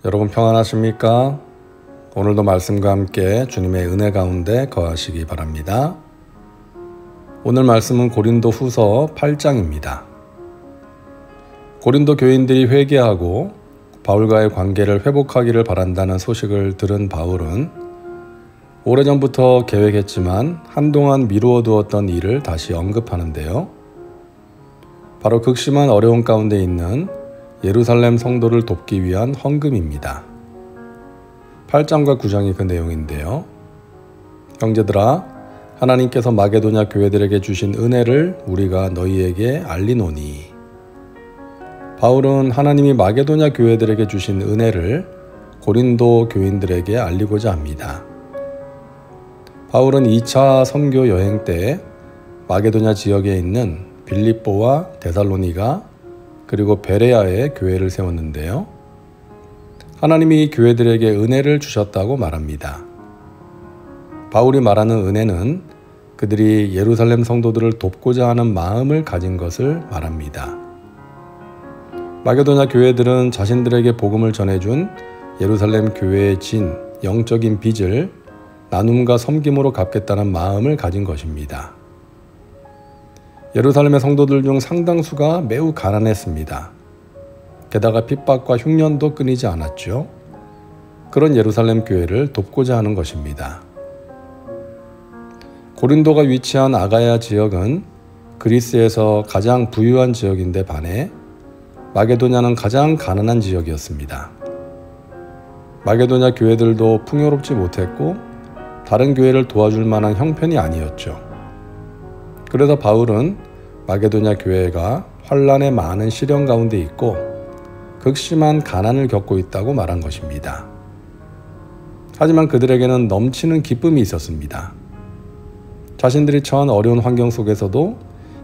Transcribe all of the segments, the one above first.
여러분 평안하십니까? 오늘도 말씀과 함께 주님의 은혜 가운데 거하시기 바랍니다. 오늘 말씀은 고린도 후서 8장입니다. 고린도 교인들이 회개하고 바울과의 관계를 회복하기를 바란다는 소식을 들은 바울은 오래전부터 계획했지만 한동안 미루어 두었던 일을 다시 언급하는데요. 바로 극심한 어려움 가운데 있는 예루살렘 성도를 돕기 위한 헌금입니다. 8장과 9장이 그 내용인데요. 형제들아, 하나님께서 마게도냐 교회들에게 주신 은혜를 우리가 너희에게 알리노니. 바울은 하나님이 마게도냐 교회들에게 주신 은혜를 고린도 교인들에게 알리고자 합니다. 바울은 2차 선교 여행 때 마게도냐 지역에 있는 빌립보와 데살로니가 그리고 베레아에 교회를 세웠는데요. 하나님이 이 교회들에게 은혜를 주셨다고 말합니다. 바울이 말하는 은혜는 그들이 예루살렘 성도들을 돕고자 하는 마음을 가진 것을 말합니다. 마게도냐 교회들은 자신들에게 복음을 전해준 예루살렘 교회에 진 영적인 빚을 나눔과 섬김으로 갚겠다는 마음을 가진 것입니다. 예루살렘의 성도들 중 상당수가 매우 가난했습니다. 게다가 핍박과 흉년도 끊이지 않았죠. 그런 예루살렘 교회를 돕고자 하는 것입니다. 고린도가 위치한 아가야 지역은 그리스에서 가장 부유한 지역인데 반해 마게도냐는 가장 가난한 지역이었습니다. 마게도냐 교회들도 풍요롭지 못했고 다른 교회를 도와줄 만한 형편이 아니었죠. 그래서 바울은 마게도냐 교회가 환난의 많은 시련 가운데 있고 극심한 가난을 겪고 있다고 말한 것입니다. 하지만 그들에게는 넘치는 기쁨이 있었습니다. 자신들이 처한 어려운 환경 속에서도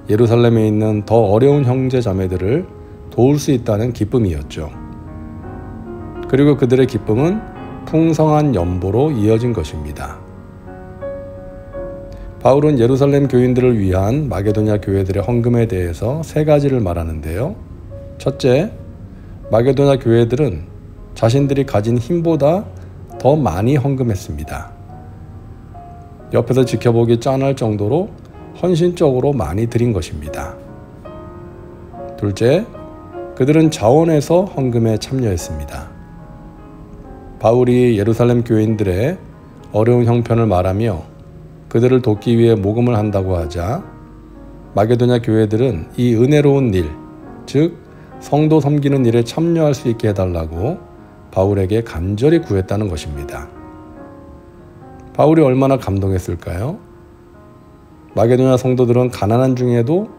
예루살렘에 있는 더 어려운 형제 자매들을 도울 수 있다는 기쁨이었죠. 그리고 그들의 기쁨은 풍성한 연보로 이어진 것입니다. 바울은 예루살렘 교인들을 위한 마게도냐 교회들의 헌금에 대해서 세 가지를 말하는데요. 첫째, 마게도냐 교회들은 자신들이 가진 힘보다 더 많이 헌금했습니다. 옆에서 지켜보기 짠할 정도로 헌신적으로 많이 드린 것입니다. 둘째, 그들은 자원해서 헌금에 참여했습니다. 바울이 예루살렘 교인들의 어려운 형편을 말하며 그들을 돕기 위해 모금을 한다고 하자 마게도냐 교회들은 이 은혜로운 일, 즉 성도 섬기는 일에 참여할 수 있게 해달라고 바울에게 간절히 구했다는 것입니다. 바울이 얼마나 감동했을까요? 마게도냐 성도들은 가난한 중에도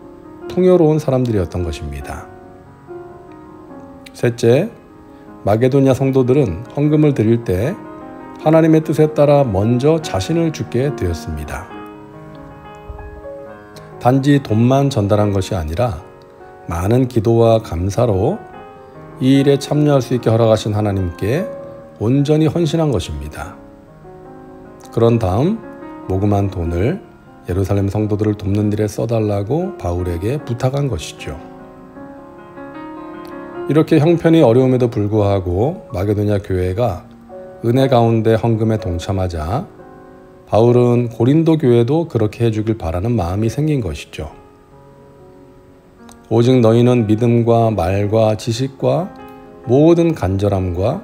풍요로운 사람들이었던 것입니다. 셋째, 마게도냐 성도들은 헌금을 드릴 때 하나님의 뜻에 따라 먼저 자신을 주게 되었습니다. 단지 돈만 전달한 것이 아니라 많은 기도와 감사로 이 일에 참여할 수 있게 허락하신 하나님께 온전히 헌신한 것입니다. 그런 다음 모금한 돈을 예루살렘 성도들을 돕는 일에 써달라고 바울에게 부탁한 것이죠. 이렇게 형편이 어려움에도 불구하고 마게도냐 교회가 은혜 가운데 헌금에 동참하자 바울은 고린도 교회도 그렇게 해주길 바라는 마음이 생긴 것이죠. 오직 너희는 믿음과 말과 지식과 모든 간절함과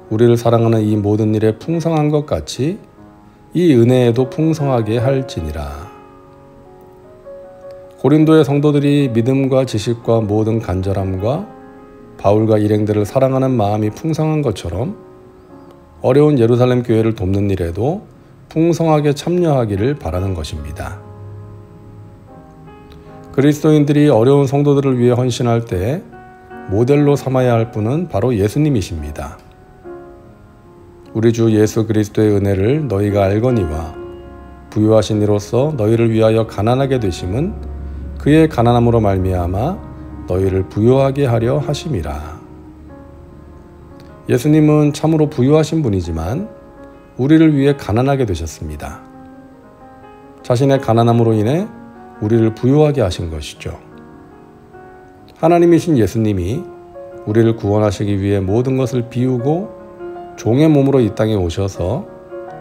우리를 사랑하는 이 모든 일에 풍성한 것 같이 이 은혜에도 풍성하게 할지니라. 고린도의 성도들이 믿음과 지식과 모든 간절함과 바울과 일행들을 사랑하는 마음이 풍성한 것처럼 어려운 예루살렘 교회를 돕는 일에도 풍성하게 참여하기를 바라는 것입니다. 그리스도인들이 어려운 성도들을 위해 헌신할 때 모델로 삼아야 할 분은 바로 예수님이십니다. 우리 주 예수 그리스도의 은혜를 너희가 알거니와 부유하신 이로써 너희를 위하여 가난하게 되심은 그의 가난함으로 말미암아 너희를 부유하게 하려 하심이라. 예수님은 참으로 부유하신 분이지만 우리를 위해 가난하게 되셨습니다. 자신의 가난함으로 인해 우리를 부유하게 하신 것이죠. 하나님이신 예수님이 우리를 구원하시기 위해 모든 것을 비우고 종의 몸으로 이 땅에 오셔서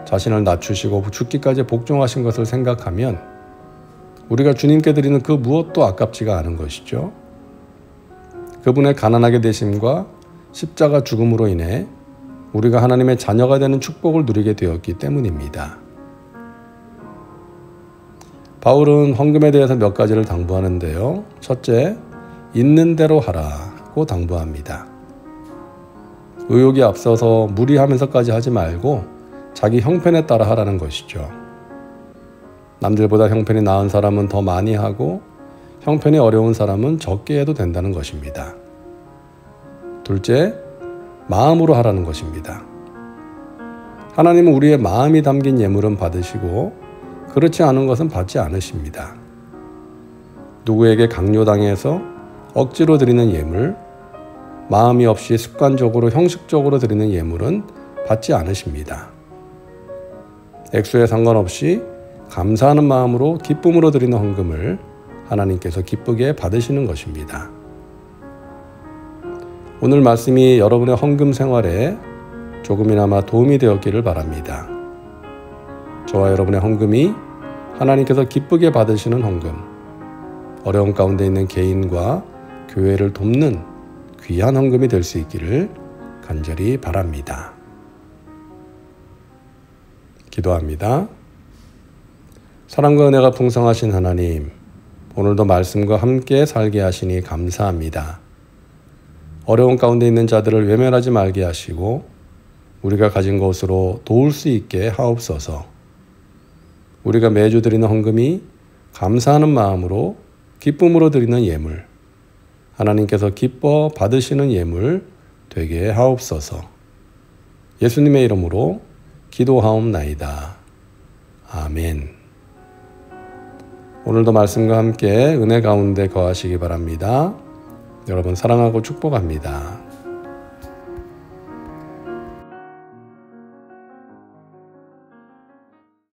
자신을 낮추시고 죽기까지 복종하신 것을 생각하면 우리가 주님께 드리는 그 무엇도 아깝지가 않은 것이죠. 그분의 가난하게 되심과 십자가 죽음으로 인해 우리가 하나님의 자녀가 되는 축복을 누리게 되었기 때문입니다. 바울은 헌금에 대해서 몇 가지를 당부하는데요. 첫째, 있는 대로 하라고 당부합니다. 의욕이 앞서서 무리하면서까지 하지 말고 자기 형편에 따라 하라는 것이죠. 남들보다 형편이 나은 사람은 더 많이 하고 형편이 어려운 사람은 적게 해도 된다는 것입니다. 둘째, 마음으로 하라는 것입니다. 하나님은 우리의 마음이 담긴 예물은 받으시고 그렇지 않은 것은 받지 않으십니다. 누구에게 강요당해서 억지로 드리는 예물, 마음이 없이 습관적으로 형식적으로 드리는 예물은 받지 않으십니다. 액수에 상관없이 감사하는 마음으로 기쁨으로 드리는 헌금을 하나님께서 기쁘게 받으시는 것입니다. 오늘 말씀이 여러분의 헌금 생활에 조금이나마 도움이 되었기를 바랍니다. 저와 여러분의 헌금이 하나님께서 기쁘게 받으시는 헌금, 어려운 가운데 있는 개인과 교회를 돕는 귀한 헌금이 될 수 있기를 간절히 바랍니다. 기도합니다. 사랑과 은혜가 풍성하신 하나님, 오늘도 말씀과 함께 살게 하시니 감사합니다. 어려운 가운데 있는 자들을 외면하지 말게 하시고 우리가 가진 것으로 도울 수 있게 하옵소서. 우리가 매주 드리는 헌금이 감사하는 마음으로 기쁨으로 드리는 예물, 하나님께서 기뻐 받으시는 예물 되게 하옵소서. 예수님의 이름으로 기도하옵나이다. 아멘. 오늘도 말씀과 함께 은혜 가운데 거하시기 바랍니다. 여러분 사랑하고 축복합니다.